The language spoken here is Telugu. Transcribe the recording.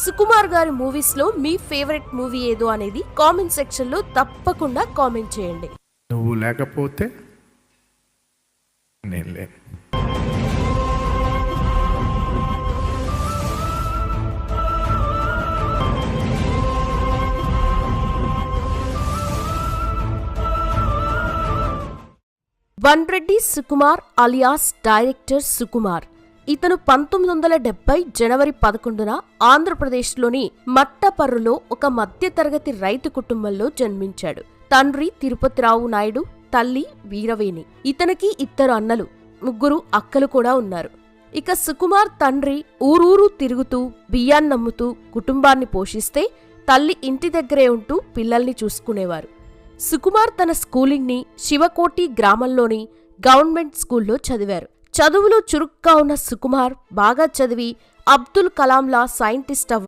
సుకుమార్ గారి మూవీస్ లో మీ ఫేవరెట్ మూవీ ఏదో అనేది కామెంట్ సెక్షన్ లో తప్పకుండా కామెంట్ చేయండి. నువ్వు లేకపోతే నేను లేను. వన్రెడ్డి సుకుమార్ అలియాస్ డైరెక్టర్ సుకుమార్. ఇతను 1970 జనవరి 11న ఆంధ్రప్రదేశ్లోని మట్టపర్రులో ఒక మధ్యతరగతి రైతు కుటుంబంలో జన్మించాడు. తండ్రి తిరుపతిరావు నాయుడు, తల్లి వీరవేణి. ఇతనికి 2 అన్నలు, 3 అక్కలు కూడా ఉన్నారు. ఇక సుకుమార్ తండ్రి ఊరూరు తిరుగుతూ బియ్యాన్నమ్ముతూ కుటుంబాన్ని పోషిస్తే, తల్లి ఇంటి దగ్గరే ఉంటూ పిల్లల్ని చూసుకునేవారు. సుకుమార్ తన స్కూలింగ్ని శివకోటి గ్రామంలోని గవర్నమెంట్ స్కూల్లో చదివారు. చదువులో చురుగ్గా ఉన్న సుకుమార్ బాగా చదివి అబ్దుల్ కలాంలా సైంటిస్ట్